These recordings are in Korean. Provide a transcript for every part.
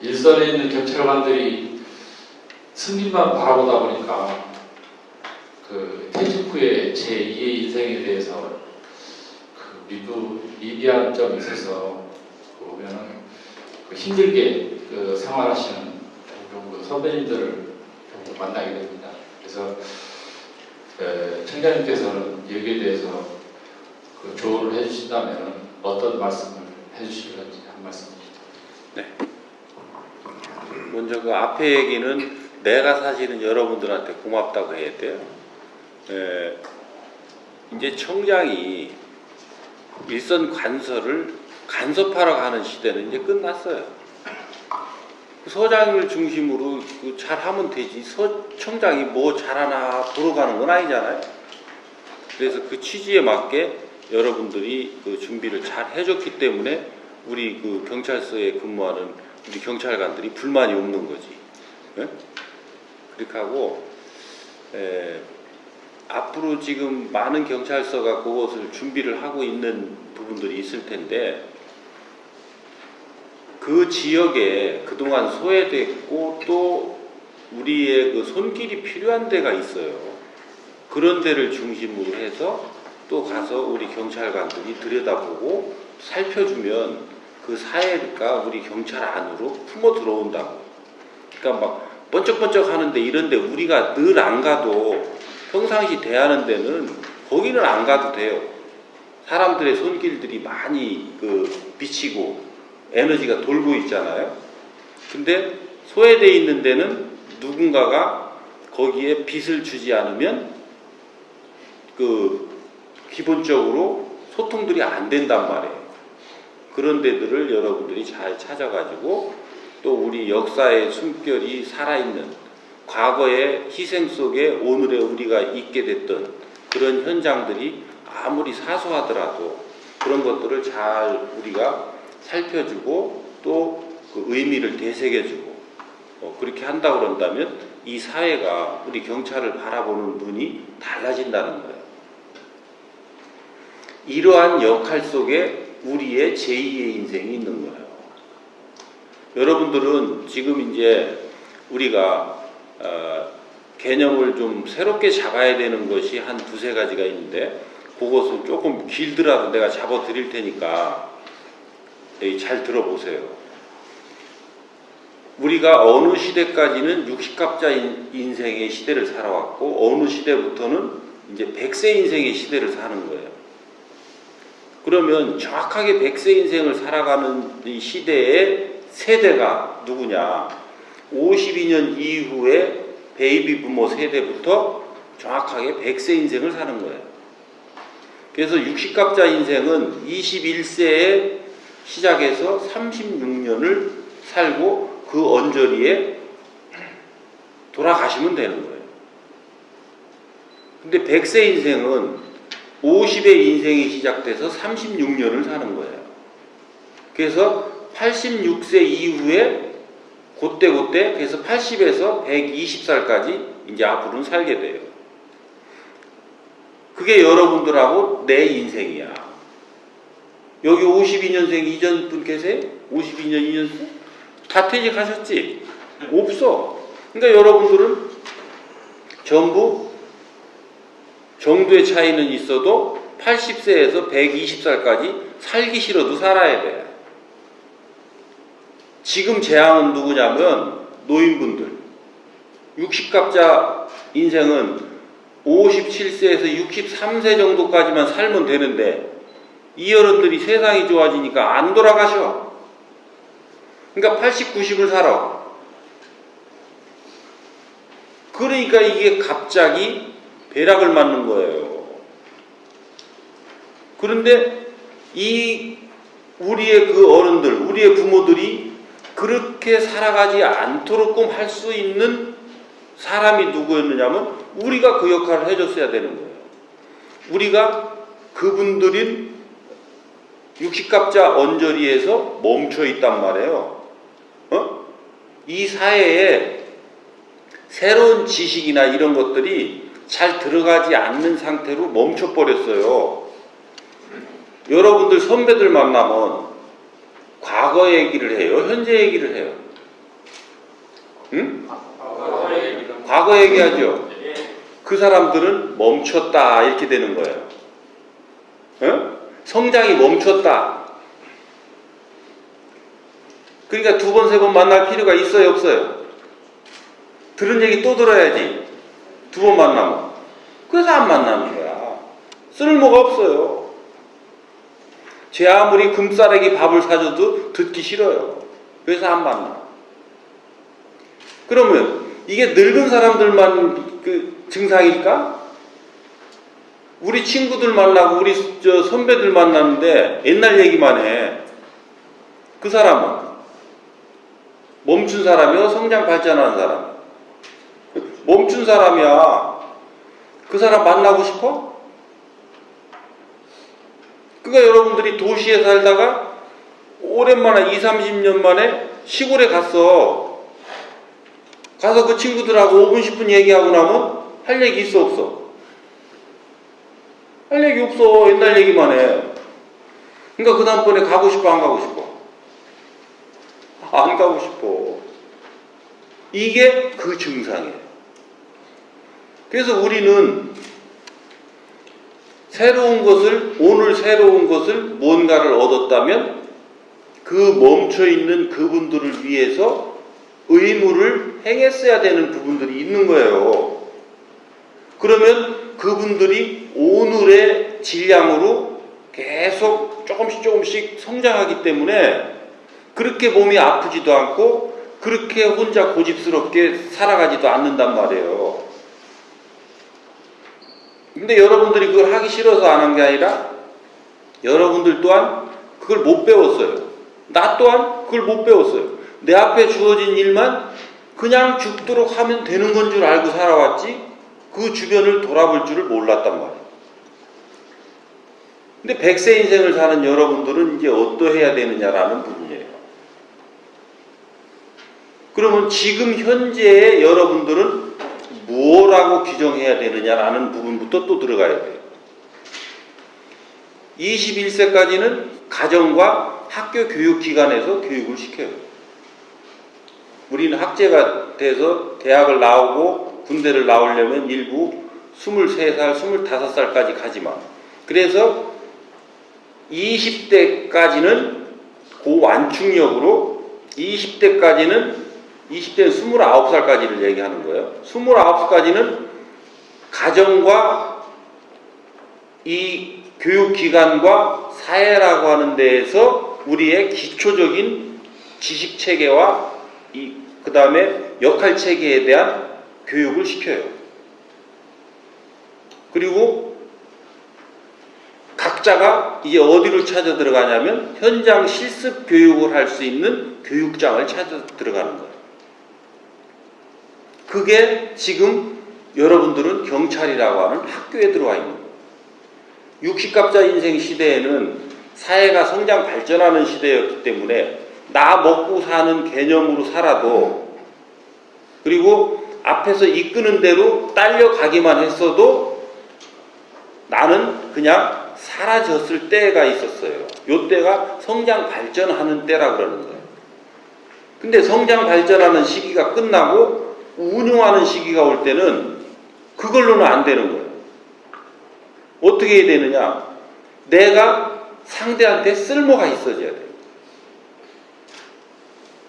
일선에 있는 경찰관들이 승리만 바라보다 보니까 그 퇴직 후에 제2의 인생에 대해서 그 미비한 점이 있어서 보면은 그 힘들게 그 생활하시는 그 선배님들을 만나게 됩니다. 그래서 청장님께서는 여기에 대해서 그 조언을 해주신다면 어떤 말씀을 해주실 건지 한 말씀 해주시죠. 네. 먼저 그 앞에 얘기는 내가 사실은 여러분들한테 고맙다고 해야 돼요. 이제 청장이 일선 관서를 간섭하러 가는 시대는 이제 끝났어요. 서장을 중심으로 잘하면 되지. 청장이 뭐 잘하나 보러 가는 건 아니잖아요. 그래서 그 취지에 맞게 여러분들이 그 준비를 잘 해줬기 때문에 우리 그 경찰서에 근무하는 우리 경찰관들이 불만이 없는 거지. 네? 그렇게 하고 앞으로 지금 많은 경찰서가 그것을 준비를 하고 있는 부분들이 있을 텐데 그 지역에 그동안 소외됐고 또 우리의 그 손길이 필요한 데가 있어요. 그런 데를 중심으로 해서 또 가서 우리 경찰관들이 들여다보고 살펴주면 그 사회가 우리 경찰 안으로 품어 들어온다고. 그러니까 막 번쩍번쩍 하는데 이런데 우리가 늘 안 가도 평상시 대하는 데는 거기는 안 가도 돼요. 사람들의 손길들이 많이 비치고 에너지가 돌고 있잖아요. 근데 소외되어 있는 데는 누군가가 거기에 빚을 주지 않으면 기본적으로 소통들이 안 된단 말이에요. 그런 데들을 여러분들이 잘 찾아가지고 또 우리 역사의 숨결이 살아있는 과거의 희생 속에 오늘의 우리가 있게 됐던 그런 현장들이 아무리 사소하더라도 그런 것들을 잘 우리가 살펴주고 또 그 의미를 되새겨주고 그렇게 한다고 그런다면 이 사회가 우리 경찰을 바라보는 눈이 달라진다는 거예요. 이러한 역할 속에 우리의 제2의 인생이 있는 거예요. 여러분들은 지금 이제 우리가 개념을 좀 새롭게 잡아야 되는 것이 한 두세 가지가 있는데 그것은 조금 길더라도 내가 잡아 드릴 테니까 잘 들어보세요. 우리가 어느 시대까지는 60갑자 인생의 시대를 살아왔고 어느 시대부터는 이제 100세 인생의 시대를 사는 거예요. 그러면 정확하게 100세 인생을 살아가는 이 시대의 세대가 누구냐? 52년 이후에 베이비 부모 세대부터 정확하게 100세 인생을 사는 거예요. 그래서 60갑자 인생은 21세에 시작해서 36년을 살고 그 언저리에 돌아가시면 되는 거예요. 근데 100세 인생은 50의 인생이 시작돼서 36년을 사는 거예요. 그래서 86세 이후에 그때 그래서 80에서 120살까지 이제 앞으로는 살게 돼요. 그게 여러분들하고 내 인생이야. 여기 52년생 이전 분 계세요? 52년 이전생? 다 퇴직하셨지? 없어. 그러니까 여러분들은 전부 정도의 차이는 있어도 80세에서 120살까지 살기 싫어도 살아야 돼. 지금 재앙은 누구냐면 노인분들. 60갑자 인생은 57세에서 63세 정도까지만 살면 되는데 이 어른들이 세상이 좋아지니까 안 돌아가셔. 그러니까 80, 90을 살아. 그러니까 이게 갑자기 벼락을 맞는 거예요. 그런데 우리의 그 어른들, 우리의 부모들이 그렇게 살아가지 않도록끔 할 수 있는 사람이 누구였느냐면 우리가 그 역할을 해줬어야 되는 거예요. 우리가 그분들인 60갑자 언저리에서 멈춰 있단 말이에요. 이 사회에 새로운 지식이나 이런 것들이 잘 들어가지 않는 상태로 멈춰버렸어요. 여러분들 선배들 만나면 과거 얘기를 해요? 현재 얘기를 해요? 응? 과거 얘기하죠. 그 사람들은 멈췄다 이렇게 되는 거예요. 응? 성장이 멈췄다. 그러니까 두 번, 세 번 만날 필요가 있어요, 없어요? 들은 얘기 또 들어야지. 두 번 만나면. 그래서 안 만나는 거야. 쓸모가 없어요. 제 아무리 금싸레기 밥을 사줘도 듣기 싫어요. 그래서 안 만나. 그러면 이게 늙은 사람들만 그 증상일까? 우리 친구들 만나고 우리 선배들 만나는데 옛날 얘기만 해. 그 사람은 멈춘 사람이요, 성장 발전하는 사람. 멈춘 사람이야. 그 사람 만나고 싶어? 그러니까 여러분들이 도시에 살다가 오랜만에 20, 30년 만에 시골에 가서 그 친구들하고 5분, 10분 얘기하고 나면 할 얘기 있어, 없어? 할 얘기 없어. 옛날 얘기만 해. 그러니까 그 다음번에 가고 싶어, 안 가고 싶어? 안 가고 싶어. 이게 그 증상이에요. 그래서 우리는 오늘 새로운 것을 뭔가를 얻었다면 그 멈춰있는 그분들을 위해서 의무를 행했어야 되는 부분들이 있는 거예요. 그러면 그분들이 오늘의 질량으로 계속 조금씩 성장하기 때문에 그렇게 몸이 아프지도 않고 그렇게 혼자 고집스럽게 살아가지도 않는단 말이에요. 근데 여러분들이 그걸 하기 싫어서 안 한 게 아니라 여러분들 또한 그걸 못 배웠어요. 나 또한 그걸 못 배웠어요. 내 앞에 주어진 일만 그냥 죽도록 하면 되는 건 줄 알고 살아왔지 그 주변을 돌아볼 줄을 몰랐단 말이에요. 근데 100세 인생을 사는 여러분들은 이제 어떠해야 되느냐라는 부분이에요. 그러면 지금 현재의 여러분들은 뭐라고 규정해야 되느냐라는 부분부터 또 들어가야 돼요. 21세까지는 가정과 학교 교육기관에서 교육을 시켜요. 우리는 학제가 돼서 대학을 나오고 군대를 나오려면 일부 23살, 25살까지 가지만 그래서 20대까지는 고완충역으로 20대는 29살까지를 얘기하는 거예요. 29살까지는 가정과 이 교육기관과 사회라고 하는 데에서 우리의 기초적인 지식체계와 그 다음에 역할체계에 대한 교육을 시켜요. 그리고 각자가 이제 어디로 찾아 들어가냐면 현장 실습 교육을 할 수 있는 교육장을 찾아 들어가는 거예요. 그게 지금 여러분들은 경찰이라고 하는 학교에 들어와 있는 거예요. 60갑자 인생 시대에는 사회가 성장 발전하는 시대였기 때문에 나 먹고 사는 개념으로 살아도 그리고 앞에서 이끄는 대로 딸려가기만 했어도 나는 그냥 사라졌을 때가 있었어요. 요 때가 성장 발전하는 때라 그러는 거예요. 근데 성장 발전하는 시기가 끝나고 운용하는 시기가 올 때는 그걸로는 안 되는 거예요. 어떻게 해야 되느냐? 내가 상대한테 쓸모가 있어져야 돼요.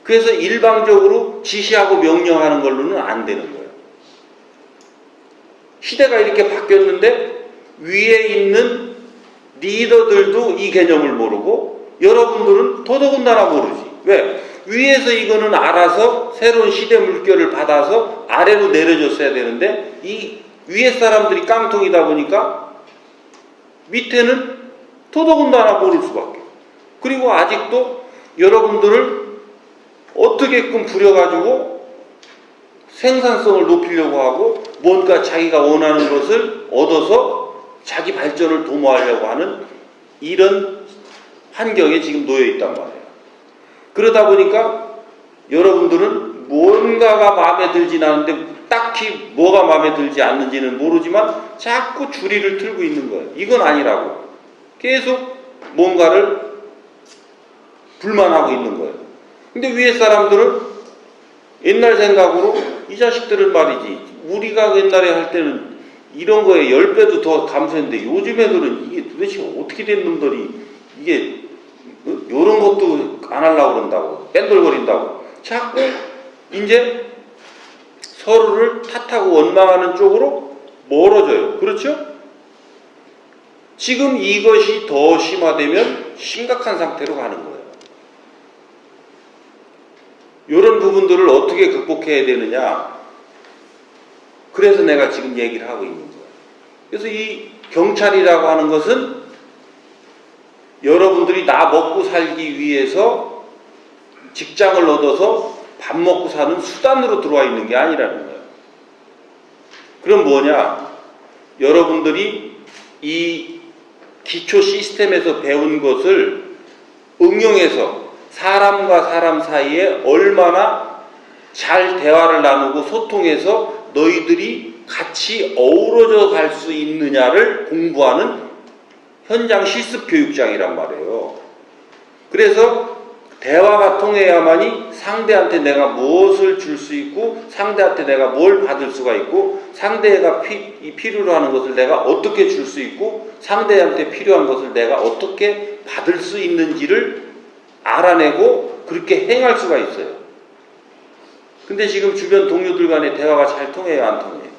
그래서 일방적으로 지시하고 명령하는 걸로는 안 되는 거예요. 시대가 이렇게 바뀌었는데 위에 있는 리더들도 이 개념을 모르고 여러분들은 더더군다나 모르지. 왜? 위에서 이거는 알아서 새로운 시대 물결을 받아서 아래로 내려줬어야 되는데 이 위에 사람들이 깡통이다 보니까 밑에는 더더군다나 모를 수밖에. 그리고 아직도 여러분들을 어떻게끔 부려가지고 생산성을 높이려고 하고 뭔가 자기가 원하는 것을 얻어서 자기 발전을 도모하려고 하는 이런 환경에 지금 놓여 있단 말이에요. 그러다 보니까 여러분들은 뭔가가 마음에 들진 않는데 딱히 뭐가 마음에 들지 않는지는 모르지만 자꾸 주리를 틀고 있는 거예요. 이건 아니라고. 계속 뭔가를 불만하고 있는 거예요. 근데 위에 사람들은 옛날 생각으로 이 자식들은 말이지 우리가 옛날에 할 때는 이런 거에 10배도 더 감소했는데 요즘 애들은 이게 도대체 어떻게 된 놈들이 이게 요런 것도 안 하려고 그런다고 뺀돌거린다고 자꾸 이제 서로를 탓하고 원망하는 쪽으로 멀어져요. 그렇죠? 지금 이것이 더 심화되면 심각한 상태로 가는 거예요. 이런 부분들을 어떻게 극복해야 되느냐. 그래서 내가 지금 얘기를 하고 있는 거예요. 그래서 이 경찰이라고 하는 것은 여러분들이 나 먹고 살기 위해서 직장을 얻어서 밥 먹고 사는 수단으로 들어와 있는 게 아니라는 거예요. 그럼 뭐냐? 여러분들이 이 기초 시스템에서 배운 것을 응용해서 사람과 사람 사이에 얼마나 잘 대화를 나누고 소통해서 너희들이 같이 어우러져 갈 수 있느냐를 공부하는 현장 실습 교육장이란 말이에요. 그래서 대화가 통해야만이 상대한테 내가 무엇을 줄 수 있고 상대한테 내가 뭘 받을 수가 있고 상대가 필요로 하는 것을 내가 어떻게 줄 수 있고 상대한테 필요한 것을 내가 어떻게 받을 수 있는지를 알아내고 그렇게 행할 수가 있어요. 근데 지금 주변 동료들 간에 대화가 잘 통해요, 안 통해요?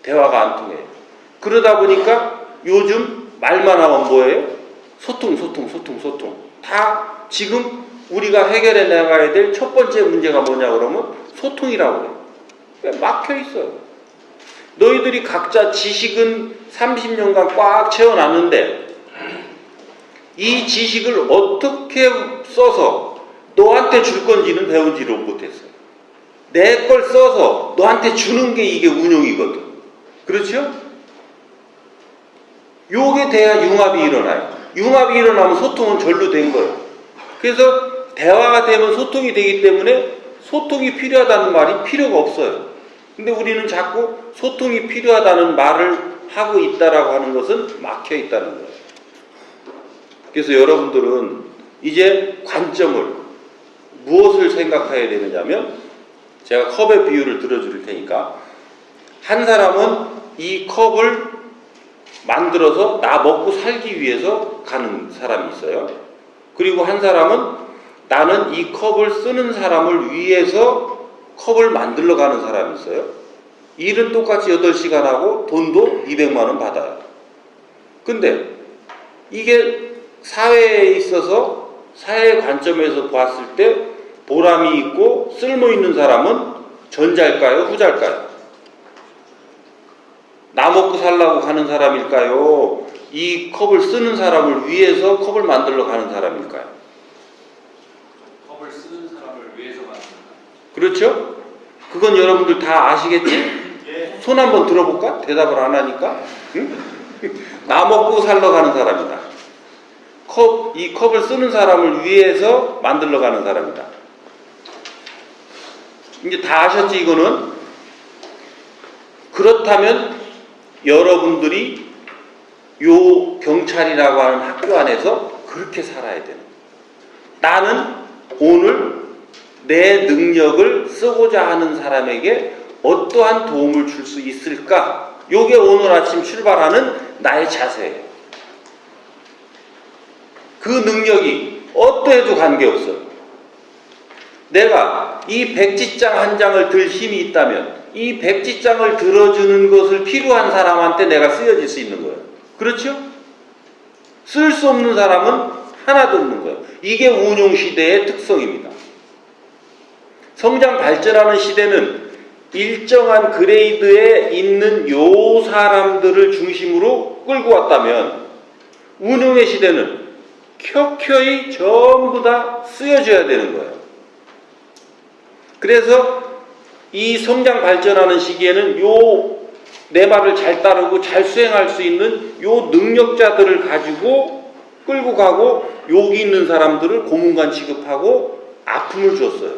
대화가 안 통해요. 그러다 보니까 요즘 말만 하면 뭐예요? 소통. 다 지금 우리가 해결해 나가야 될 첫 번째 문제가 뭐냐 그러면 소통이라고 해요. 왜 막혀 있어요? 너희들이 각자 지식은 30년간 꽉 채워놨는데 이 지식을 어떻게 써서 너한테 줄 건지는 배우지를 못했어요. 내 걸 써서 너한테 주는 게 이게 운용이거든. 그렇죠? 요게 돼야 융합이 일어나요. 융합이 일어나면 소통은 절로 된 거예요. 그래서 대화가 되면 소통이 되기 때문에 소통이 필요하다는 말이 필요가 없어요. 근데 우리는 자꾸 소통이 필요하다는 말을 하고 있다라고 하는 것은 막혀 있다는 거예요. 그래서 여러분들은 이제 관점을 무엇을 생각해야 되느냐면 제가 컵의 비유를 들어줄 테니까 한 사람은 이 컵을 만들어서 나 먹고 살기 위해서 가는 사람이 있어요. 그리고 한 사람은 나는 이 컵을 쓰는 사람을 위해서 컵을 만들러 가는 사람이 있어요. 일은 똑같이 8시간 하고 돈도 200만 원 받아요. 근데 이게 사회에 있어서 사회의 관점에서 봤을 때 보람이 있고 쓸모 있는 사람은 전자일까요? 후자일까요? 나 먹고 살라고 가는 사람일까요? 이 컵을 쓰는 사람을 위해서 컵을 만들러 가는 사람일까요? 컵을 쓰는 사람을 위해서 만든다. 그렇죠? 그건 여러분들 다 아시겠지? 예. 손 한번 들어볼까? 대답을 안 하니까? 응? 나 먹고 살러 가는 사람이다. 이 컵을 쓰는 사람을 위해서 만들러 가는 사람이다. 이제 다 아셨지, 이거는? 그렇다면 여러분들이 요 경찰이라고 하는 학교 안에서 그렇게 살아야 되는 거예요. 나는 오늘 내 능력을 쓰고자 하는 사람에게 어떠한 도움을 줄 수 있을까? 요게 오늘 아침 출발하는 나의 자세예요. 그 능력이 어떠해도 관계없어요. 내가 이 백지장 한 장을 들 힘이 있다면 이 백지장을 들어주는 것을 필요한 사람한테 내가 쓰여질 수 있는 거예요. 그렇죠? 쓸 수 없는 사람은 하나도 없는 거예요. 이게 운용시대의 특성입니다. 성장 발전하는 시대는 일정한 그레이드에 있는 요 사람들을 중심으로 끌고 왔다면 운용의 시대는 켜켜이 전부 다 쓰여져야 되는 거예요. 그래서 이 성장 발전하는 시기에는 요 내 말을 잘 따르고 잘 수행할 수 있는 요 능력자들을 가지고 끌고 가고 여기 있는 사람들을 고문관 취급하고 아픔을 줬어요.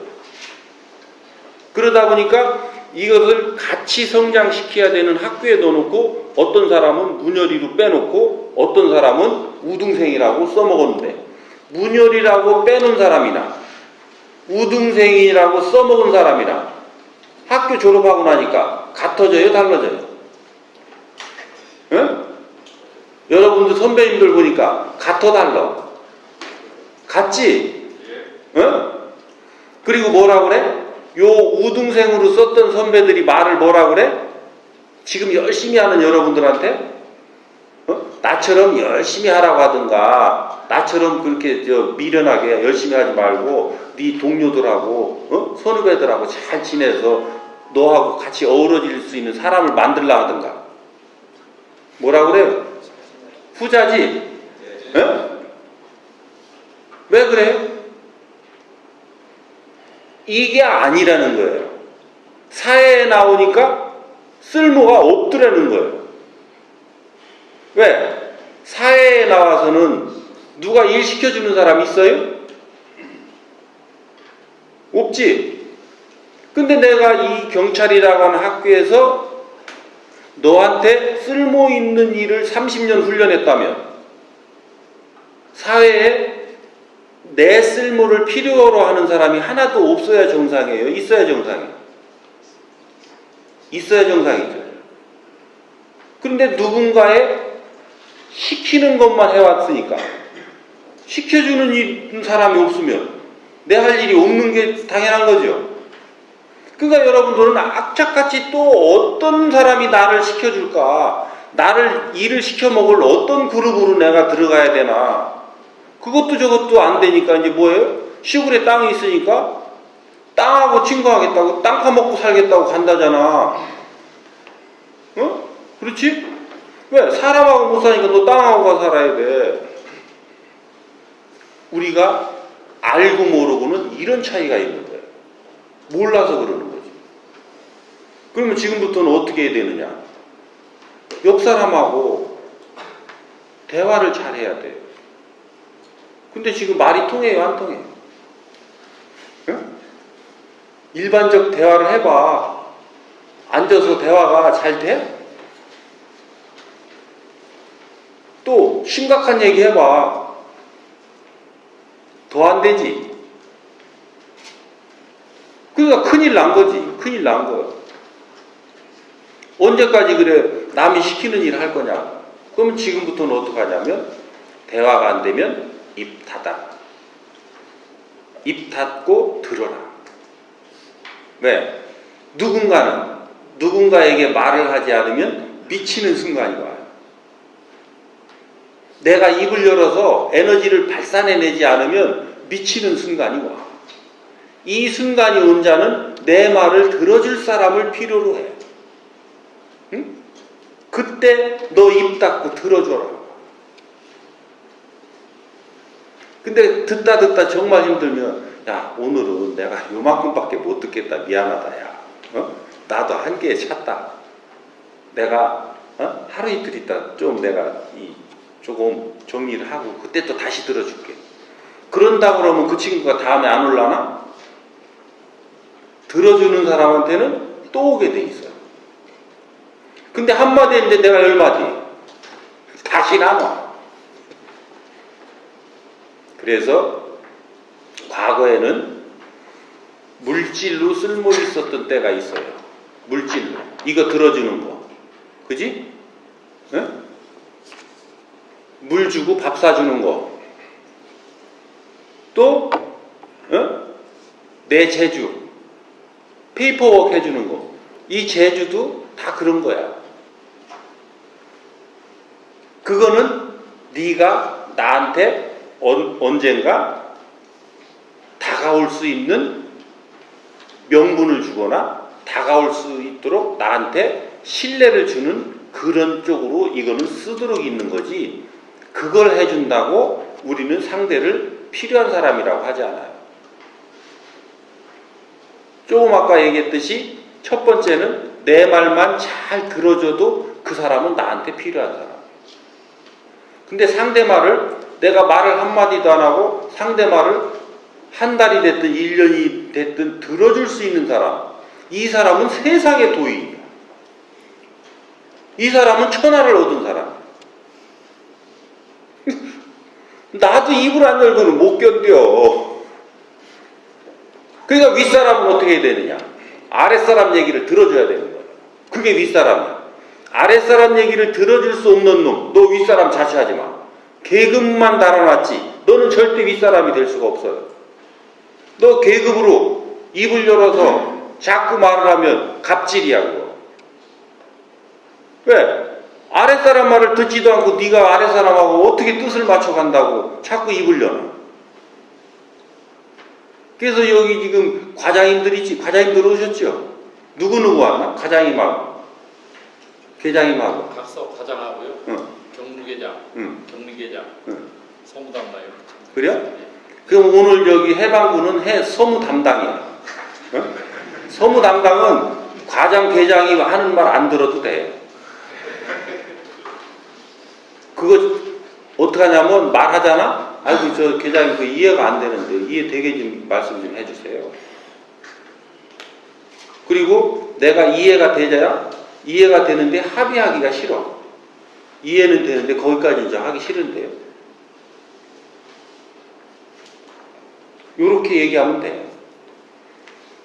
그러다 보니까 이것을 같이 성장시켜야 되는 학교에 넣어놓고 어떤 사람은 문열이로 빼놓고 어떤 사람은 우등생이라고 써먹었는데 문열이라고 빼놓은 사람이나 우등생이라고 써먹은 사람이랑 학교 졸업하고 나니까 같아져요, 달라져요? 응? 여러분들 선배님들 보니까 같아, 달라? 같지? 응? 그리고 뭐라 그래? 요 우등생으로 썼던 선배들이 말을 뭐라 그래? 지금 열심히 하는 여러분들한테 나처럼 열심히 하라고 하든가, 나처럼 그렇게 미련하게 열심히 하지 말고 네 동료들하고 선후배들하고 잘 지내서 너하고 같이 어우러질 수 있는 사람을 만들라 하든가. 뭐라 그래요? 후자지? 왜 그래요? 이게 아니라는 거예요. 사회에 나오니까 쓸모가 없더라는 거예요. 왜? 사회에 나와서는 누가 일 시켜주는 사람 있어요? 없지? 근데 내가 이 경찰이라고 하는 학교에서 너한테 쓸모있는 일을 30년 훈련했다면 사회에 내 쓸모를 필요로 하는 사람이 하나도 없어야 정상이에요? 있어야 정상이에요? 있어야 정상이죠. 그런데 누군가의 시키는 것만 해왔으니까 시켜주는 사람이 없으면 내 할 일이 없는 게 당연한 거죠. 그러니까 여러분들은 악착같이 또 어떤 사람이 나를 시켜줄까, 나를 일을 시켜먹을 어떤 그룹으로 내가 들어가야 되나, 그것도 저것도 안 되니까 이제 뭐예요? 시골에 땅이 있으니까 땅하고 친구하겠다고, 땅 파먹고 살겠다고 간다잖아. 그렇지? 왜? 사람하고 못 사니까 너 땅하고 가 살아야 돼. 우리가 알고 모르고는 이런 차이가 있는 거예요. 몰라서 그러는 거지. 그러면 지금부터는 어떻게 해야 되느냐? 옆 사람하고 대화를 잘 해야 돼요. 근데 지금 말이 통해요, 안 통해요? 일반적 대화를 해봐. 앉아서 대화가 잘 돼? 또 심각한 얘기 해봐. 더 안 되지. 그러니까 큰일 난 거지. 큰일 난 거야. 언제까지 그래 남이 시키는 일을 할 거냐. 그러면 지금부터는 어떻게 하냐면 대화가 안 되면 입 닫아. 입 닫고 들어라. 왜? 누군가는 누군가에게 말을 하지 않으면 미치는 순간이 와요. 내가 입을 열어서 에너지를 발산해내지 않으면 미치는 순간이 와. 이 순간이 온 자는 내 말을 들어줄 사람을 필요로 해. 응? 그때 너 입 닫고 들어줘라. 근데 듣다 정말 힘들면 야, 오늘은 내가 요만큼밖에 못 듣겠다. 미안하다 야. 나도 한계에 찼다. 내가 하루 이틀 있다 좀 내가 조금 정리를 하고 그때 또 다시 들어줄게. 그런다 그러면 그 친구가 다음에 안 올라나? 들어주는 사람한테는 또 오게 돼 있어요. 근데 한마디 했는데 내가 10마디 다시 나눠. 그래서 과거에는 물질로 쓸모 있었던 때가 있어요. 물질로. 이거 들어주는 거. 그지? 응? 물 주고 밥 사주는 거. 또 내 재주. 페이퍼워크 해주는 거. 이 재주도 다 그런 거야. 그거는 네가 나한테 언젠가 다가올 수 있는 명분을 주거나 다가올 수 있도록 나한테 신뢰를 주는 그런 쪽으로 이거는 쓰도록 있는 거지. 그걸 해준다고 우리는 상대를 필요한 사람이라고 하지 않아요. 조금 아까 얘기했듯이 첫 번째는 내 말만 잘 들어줘도 그 사람은 나한테 필요한 사람. 근데 상대 말을 내가 말을 한마디도 안 하고 상대 말을 한 달이 됐든 1년이 됐든 들어줄 수 있는 사람. 이 사람은 세상의 도인이야. 이 사람은 천하를 얻은 사람. 나도 입을 안 열고는 못 견뎌. 그러니까 윗사람은 어떻게 해야 되느냐? 아랫사람 얘기를 들어줘야 되는 거예요. 그게 윗사람이야. 아랫사람 얘기를 들어줄 수 없는 놈, 너 윗사람 자체하지 마. 계급만 달아놨지. 너는 절대 윗사람이 될 수가 없어요. 너 계급으로 입을 열어서 자꾸 말을 하면 갑질이야 그거. 왜? 아랫사람 말을 듣지도 않고 네가 아랫사람하고 어떻게 뜻을 맞춰간다고 자꾸 입을 열어. 그래서 여기 지금 과장님들 오셨죠? 누구누구 왔나? 과장님하고 계장님하고 각서 과장하고요. 응. 경무계장, 응. 경리계장, 응. 서무담당 이렇게. 그래요? 그럼 오늘 여기 해방부는 서무 담당이야. 어? 서무 담당은 과장, 계장이 하는 말 안 들어도 돼. 그거 어떡하냐면 말하잖아? 아이고 저 계장님 그 이해가 안 되는데 이해되게 좀 말씀 좀 해주세요. 그리고 내가 이해가 되는데 합의하기가 싫어. 이해는 되는데 거기까지 이제 하기 싫은데요. 요렇게 얘기하면 돼.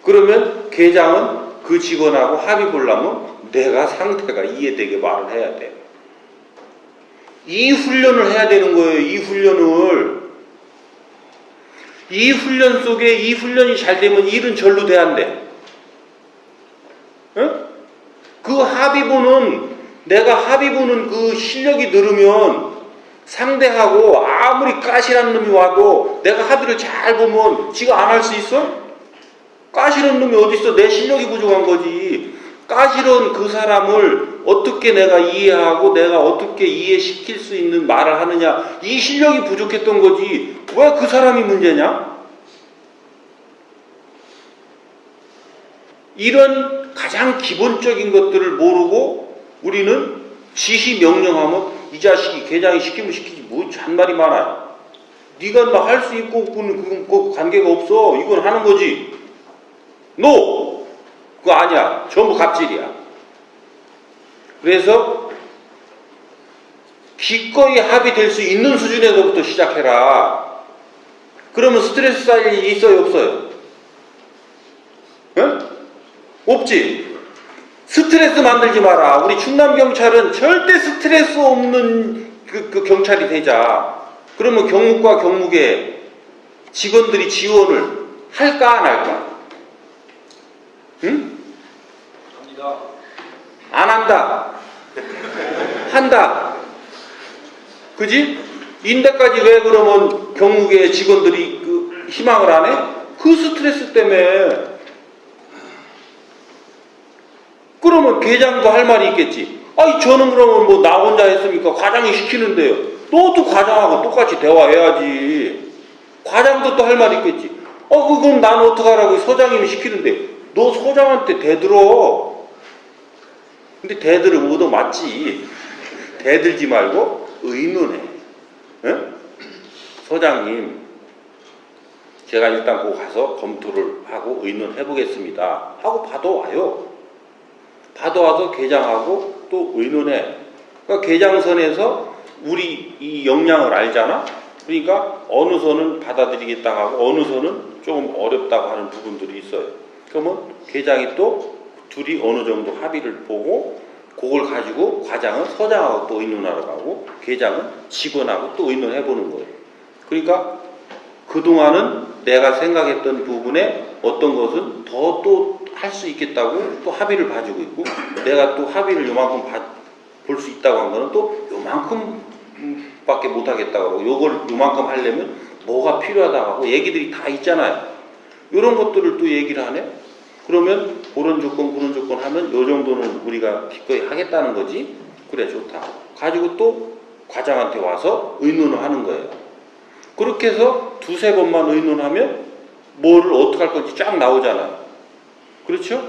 그러면 계장은 그 직원하고 합의 보려면 내가 상대가 이해되게 말을 해야 돼. 이 훈련을 해야 되는 거예요. 이 훈련을. 이 훈련 속에 이 훈련이 잘 되면 일은 절로 돼야 돼. 응? 그 내가 합의 보는 그 실력이 늘으면 상대하고 아무리 까실한 놈이 와도 내가 합의를 잘 보면 지가 안 할 수 있어? 까실한 놈이 어딨어? 내 실력이 부족한 거지. 까실한 그 사람을 어떻게 내가 이해하고 내가 어떻게 이해시킬 수 있는 말을 하느냐. 이 실력이 부족했던 거지. 왜 그 사람이 문제냐? 이런 가장 기본적인 것들을 모르고 우리는 지시 명령하면 이 자식이 계장이 시키면 시키지 뭐 잔말이 많아요. 네가 막 할 수 있고 없고는 그건 관계가 없어. 이건 하는 거지. NO! 그거 아니야. 전부 갑질이야. 그래서 기꺼이 합의될 수 있는 수준에서부터 시작해라. 그러면 스트레스 쌓일 일이 있어요? 없어요? 응? 없지? 스트레스 만들지 마라. 우리 충남경찰은 절대 스트레스 없는 그 경찰이 되자. 그러면 경무과 경무계 직원들이 지원을 할까 안 할까? 응? 합니다. 안 한다. 한다. 그지? 인대까지 왜 그러면 경무계 직원들이 그 희망을 안 해? 그 스트레스 때문에. 그러면 계장도 할 말이 있겠지. 아니 저는 그러면 뭐 나 혼자 했습니까? 과장이 시키는데요. 너도 과장하고 똑같이 대화해야지. 과장도 또 할 말이 있겠지. 그럼 나는 어떡하라고 서장님이 시키는데 너 서장한테 대들어. 근데 대들으면 얻어맞지. 대들지 말고 의논해. 응? 서장님 제가 일단 그 가서 검토를 하고 의논해 보겠습니다 하고 받아와요. 받아와서 계장하고 또 의논해. 그러니까 계장선에서 우리 이 역량을 알잖아. 그러니까 어느 선은 받아들이겠다 하고 어느 선은 조금 어렵다고 하는 부분들이 있어요. 그러면 계장이 또 둘이 어느 정도 합의를 보고 그걸 가지고 과장은 서장하고 또 의논하러 가고 계장은 직원하고 또 의논해 보는 거예요. 그러니까 그동안은 내가 생각했던 부분에 어떤 것은 더 또 할 수 있겠다고 또 합의를 봐주고 있고 내가 또 합의를 요만큼 볼 수 있다고 한 거는 또 요만큼 밖에 못 하겠다고 하고 요걸 요만큼 하려면 뭐가 필요하다고 하고 얘기들이 다 있잖아요. 이런 것들을 또 얘기를 하네. 그러면 그런 조건 하면 요 정도는 우리가 기꺼이 하겠다는 거지. 그래 좋다. 가지고 또 과장한테 와서 의논을 하는 거예요. 그렇게 해서 두세 번만 의논하면 뭐를 어떻게 할 건지 쫙 나오잖아요. 그렇죠?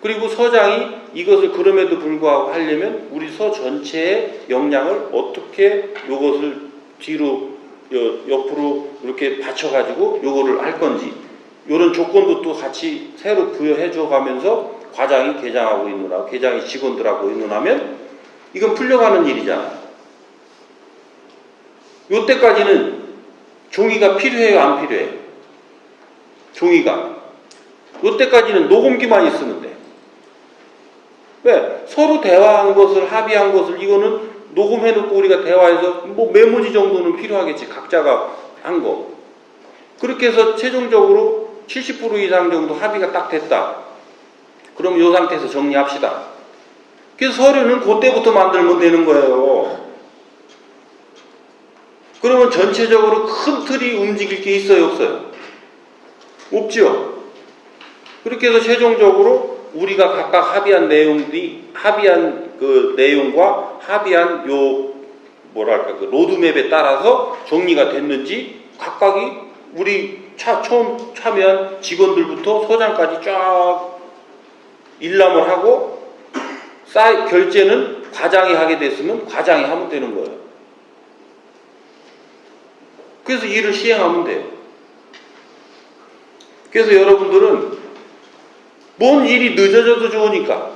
그리고 서장이 이것을 그럼에도 불구하고 하려면 우리 서 전체의 역량을 어떻게 요것을 뒤로 옆으로 이렇게 받쳐가지고 요거를 할 건지 요런 조건도 또 같이 새로 부여해 줘 가면서 과장이 계장하고 의논하고 계장이 직원들하고 의논하면 이건 풀려가는 일이잖아. 요때까지는 종이가 필요해요? 안 필요해요? 종이가. 이때까지는 녹음기만 있으면 돼. 왜? 서로 대화한 것을, 합의한 것을, 이거는 녹음해놓고 우리가 대화해서 뭐 메모지 정도는 필요하겠지. 각자가 한 거. 그렇게 해서 최종적으로 70% 이상 정도 합의가 딱 됐다. 그럼 이 상태에서 정리합시다. 그래서 서류는 그때부터 만들면 되는 거예요. 그러면 전체적으로 큰 틀이 움직일 게 있어요, 없어요? 없죠. 그렇게 해서 최종적으로 우리가 각각 합의한 그 내용과 합의한 그 로드맵에 따라서 정리가 됐는지 각각이 우리 처음 참여한 직원들부터 소장까지 쫙 일람을 하고 결제는 과장이 하게 됐으면 과장이 하면 되는 거예요. 그래서 일을 시행하면 돼요. 그래서 여러분들은 뭔 일이 늦어져도 좋으니까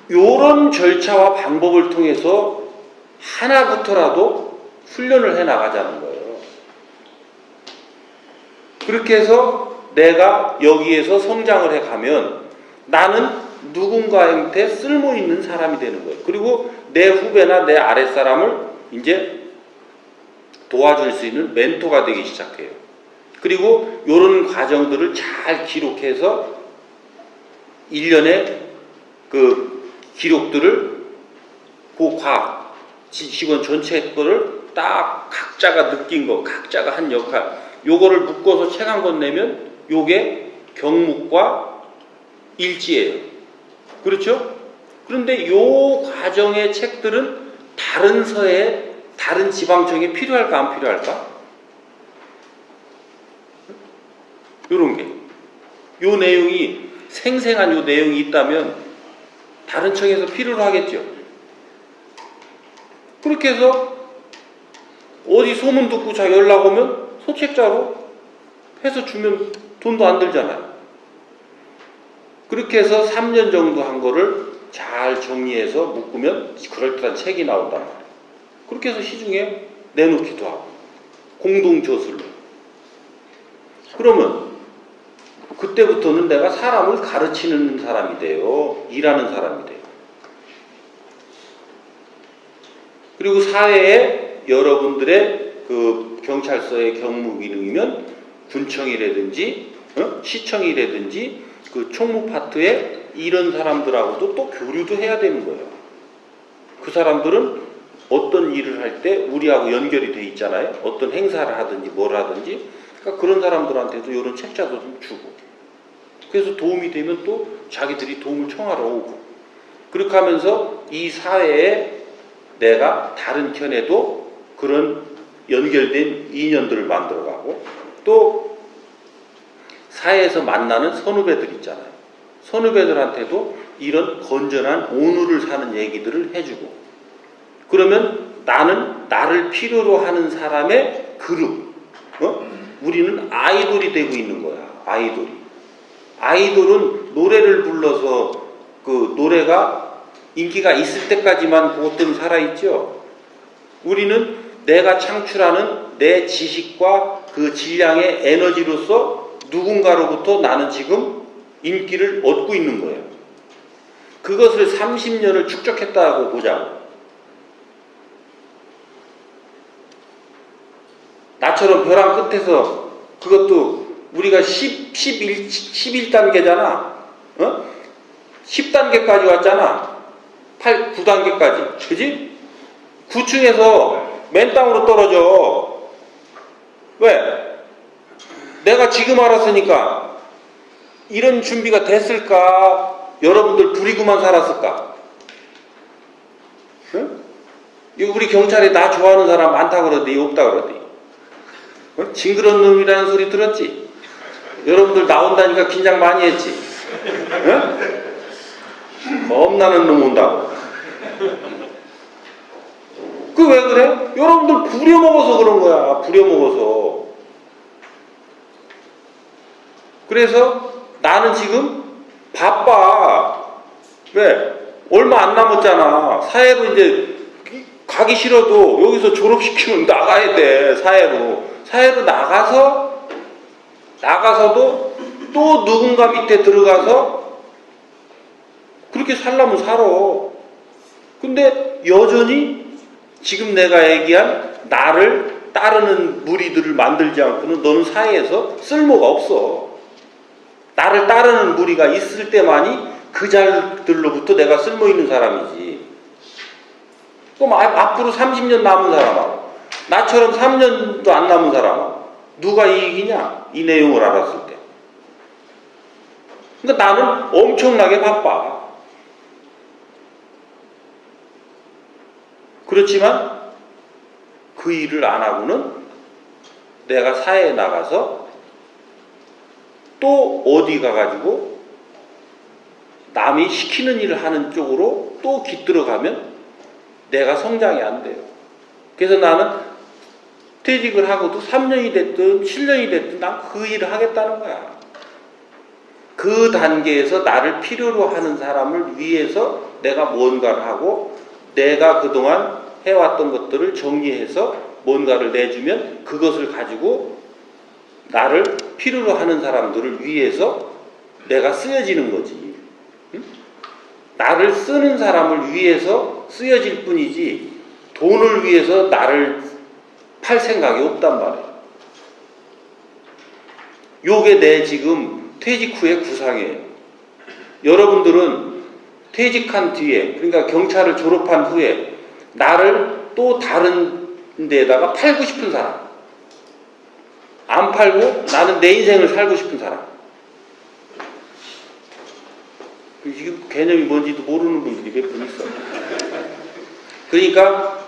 요런 절차와 방법을 통해서 하나부터라도 훈련을 해 나가자는 거예요. 그렇게 해서 내가 여기에서 성장을 해 가면 나는 누군가한테 쓸모 있는 사람이 되는 거예요. 그리고 내 후배나 내 아랫사람을 이제 도와줄 수 있는 멘토가 되기 시작해요. 그리고 이런 과정들을 잘 기록해서 1년에 그 기록들을 직원 전체 거를 딱 각자가 느낀 거, 각자가 한 역할, 요거를 묶어서 책 한 권 내면 요게 경묵과 일지예요. 그렇죠? 그런데 요 과정의 책들은 다른 서에, 다른 지방청에 필요할까 안 필요할까? 요런 게. 요 내용이, 생생한 요 내용이 있다면 다른 청에서 필요로 하겠죠. 그렇게 해서 어디 소문 듣고 자 연락 오면 소책자로 해서 주면 돈도 안 들잖아요. 그렇게 해서 3년 정도 한 거를 잘 정리해서 묶으면 그럴듯한 책이 나온단 말이에요. 그렇게 해서 시중에 내놓기도 하고 공동저술로. 그러면 그때부터는 내가 사람을 가르치는 사람이 돼요. 일하는 사람이 돼요. 그리고 사회에 여러분들의 그 경찰서의 경무 기능이면 군청이라든지 시청이라든지 그 총무 파트에 이런 사람들하고도 또 교류도 해야 되는 거예요. 그 사람들은 어떤 일을 할 때 우리하고 연결이 돼 있잖아요. 어떤 행사를 하든지 뭘 하든지. 그러니까 그런 사람들한테도 이런 책자도 좀 주고. 그래서 도움이 되면 또 자기들이 도움을 청하러 오고. 그렇게 하면서 이 사회에 내가 다른 편에도 그런 연결된 인연들을 만들어가고, 또 사회에서 만나는 선후배들 있잖아요. 선후배들한테도 이런 건전한 오늘을 사는 얘기들을 해주고, 그러면 나는 나를 필요로 하는 사람의 그룹, 우리는 아이돌이 되고 있는 거야. 아이돌은 노래를 불러서 그 노래가 인기가 있을 때까지만 그것들은 살아있죠. 우리는 내가 창출하는 내 지식과 그 질량의 에너지로서 누군가로부터 나는 지금 인기를 얻고 있는 거예요. 그것을 30년을 축적했다고 보자고. 나처럼 벼랑 끝에서 그것도 우리가 11단계잖아. 10단계까지 왔잖아. 9단계까지. 그지? 9층에서 맨 땅으로 떨어져. 왜? 내가 지금 알았으니까 이런 준비가 됐을까? 여러분들 부리고만 살았을까? 응? 우리 경찰에 나 좋아하는 사람 많다 그러더니 없다 그러더니. 징그러운 놈이라는 소리 들었지? 여러분들 나온다니까 긴장 많이 했지? 응? 겁나는 놈 온다고. 그 왜 그래? 여러분들 부려먹어서 그런 거야. 부려먹어서. 그래서 나는 지금 바빠. 왜? 얼마 안 남았잖아. 사회로 이제 가기 싫어도 여기서 졸업시키면 나가야 돼. 사회로 나가서 나가서도 또 누군가 밑에 들어가서 그렇게 살려면 살아. 근데 여전히 지금 내가 얘기한 나를 따르는 무리들을 만들지 않고는 너는 사회에서 쓸모가 없어. 나를 따르는 무리가 있을 때만이 그 자들로부터 내가 쓸모 있는 사람이지. 그럼 앞으로 30년 남은 사람하고 나처럼 3년도 안 남은 사람하고 누가 이익이냐? 이 내용을 알았을 때. 그러니까 나는 엄청나게 바빠. 그렇지만 그 일을 안 하고는 내가 사회에 나가서 또 어디 가가지고 남이 시키는 일을 하는 쪽으로 또 깃들어가면 내가 성장이 안 돼요. 그래서 나는 퇴직을 하고도 3년이 됐든 7년이 됐든 난 그 일을 하겠다는 거야. 그 단계에서 나를 필요로 하는 사람을 위해서 내가 뭔가를 하고 내가 그동안 해왔던 것들을 정리해서 뭔가를 내주면 그것을 가지고 나를 필요로 하는 사람들을 위해서 내가 쓰여지는 거지. 응? 나를 쓰는 사람을 위해서 쓰여질 뿐이지 돈을 위해서 나를 팔 생각이 없단 말이야. 요게 내 지금 퇴직 후의 구상이에요. 여러분들은 퇴직한 뒤에, 그러니까 경찰을 졸업한 후에 나를 또 다른 데다가 팔고 싶은 사람, 안 팔고 나는 내 인생을 살고 싶은 사람, 지금 개념이 뭔지도 모르는 분들이 몇 분 있어요. 그러니까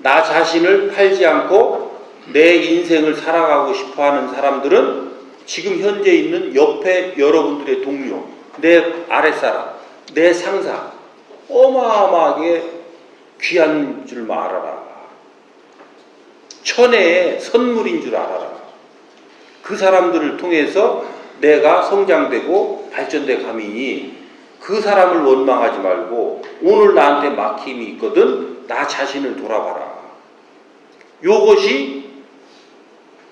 나 자신을 팔지 않고 내 인생을 살아가고 싶어하는 사람들은 지금 현재 있는 옆에 여러분들의 동료, 내 아랫사람, 내 상사 어마어마하게 귀한 줄 알아라. 천혜의 선물인 줄 알아라. 그 사람들을 통해서 내가 성장되고 발전돼 가미니 그 사람을 원망하지 말고 오늘 나한테 막힘이 있거든 나 자신을 돌아봐라. 요것이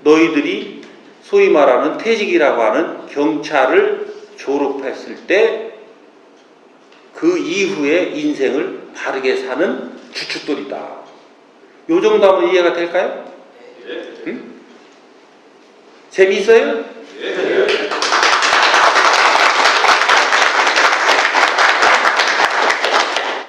너희들이 소위 말하는 퇴직이라고 하는 경찰을 졸업했을 때 그 이후의 인생을 바르게 사는 주춧돌이다. 요 정도 하면 이해가 될까요? 응? 재미있어요?